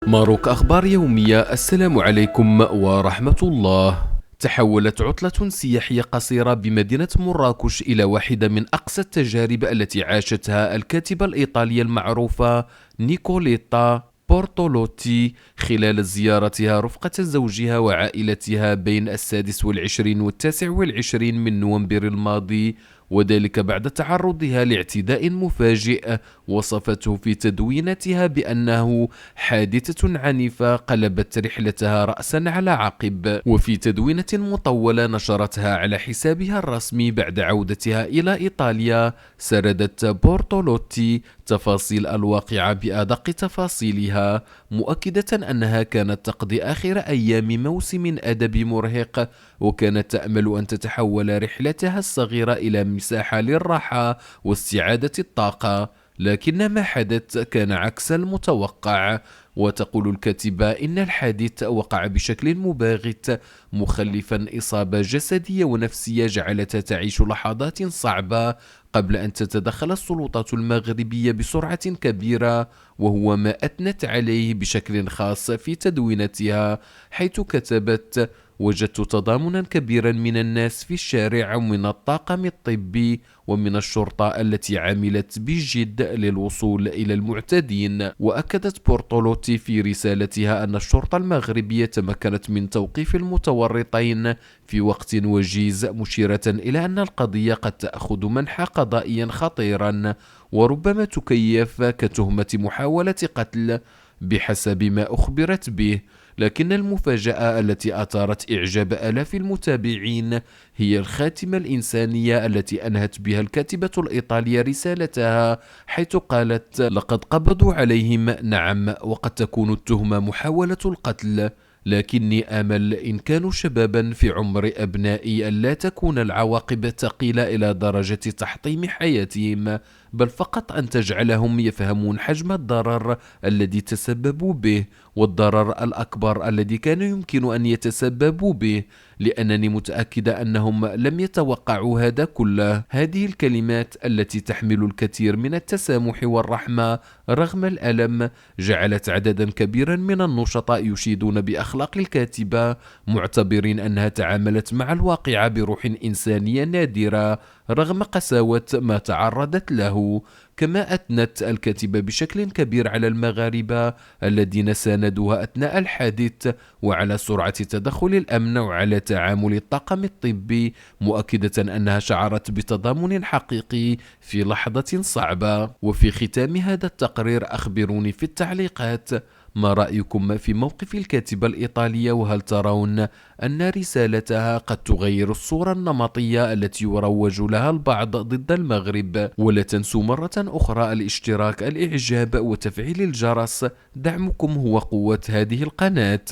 ماروك أخبار يومية. السلام عليكم ورحمة الله. تحولت عطلة سياحية قصيرة بمدينة مراكش إلى واحدة من أقصى التجارب التي عاشتها الكاتبة الإيطالية المعروفة نيكوليتا بورتولوتي خلال زيارتها رفقة زوجها وعائلتها بين 26 و29 من نوفمبر الماضي، وذلك بعد تعرضها لاعتداء مفاجئ وصفته في تدوينتها بأنه حادثة عنيفة قلبت رحلتها رأسا على عقب. وفي تدوينة مطولة نشرتها على حسابها الرسمي بعد عودتها إلى إيطاليا، سردت بورتولوتي تفاصيل الواقعة بأدق تفاصيلها، مؤكدة أنها كانت تقضي آخر أيام موسم أدب مرهق، وكانت تأمل أن تتحول رحلتها الصغيرة إلى مساحة للراحة واستعادة الطاقة، لكن ما حدث كان عكس المتوقع. وتقول الكاتبة إن الحادث وقع بشكل مباغت مخلفا إصابة جسدية ونفسية جعلتها تعيش لحظات صعبة قبل أن تتدخل السلطات المغربية بسرعة كبيرة، وهو ما أثنت عليه بشكل خاص في تدوينتها، حيث كتبت: وجدت تضامنا كبيرا من الناس في الشارع ومن الطاقم الطبي ومن الشرطة التي عملت بجد للوصول إلى المعتدين. وأكدت بورتولوتي في رسالتها أن الشرطة المغربية تمكنت من توقيف المتورطين في وقت وجيز، مشيرة إلى أن القضية قد تأخذ منحى قضائيا خطيرا وربما تكيف كتهمة محاولة قتل بحسب ما أخبرت به. لكن المفاجأة التي أثارت إعجاب آلاف المتابعين هي الخاتمة الإنسانية التي أنهت بها الكاتبة الإيطالية رسالتها، حيث قالت: لقد قبضوا عليهم، نعم، وقد تكون التهمة محاولة القتل، لكني آمل إن كانوا شبابا في عمر أبنائي ألا تكون العواقب ثقيلة إلى درجة تحطيم حياتهم، بل فقط أن تجعلهم يفهمون حجم الضرر الذي تسببوا به والضرر الأكبر الذي كان يمكن أن يتسببوا به، لأنني متأكدة أنهم لم يتوقعوا هذا كله. هذه الكلمات التي تحمل الكثير من التسامح والرحمة رغم الألم جعلت عددا كبيرا من النشطاء يشيدون بأخلاق الكاتبة، معتبرين أنها تعاملت مع الواقعة بروح إنسانية نادرة رغم قساوة ما تعرضت له. كما أثنت الكاتبة بشكل كبير على المغاربة الذين ساندوها أثناء الحادث، وعلى سرعة تدخل الأمن، وعلى تعامل الطاقم الطبي، مؤكدة أنها شعرت بتضامن حقيقي في لحظة صعبة. وفي ختام هذا التقرير أخبروني في التعليقات ما رأيكم في موقف الكاتبة الإيطالية، وهل ترون أن رسالتها قد تغير الصورة النمطية التي يروج لها البعض ضد المغرب؟ ولا تنسوا مرة أخرى الاشتراك، الإعجاب، وتفعيل الجرس، دعمكم هو قوة هذه القناة.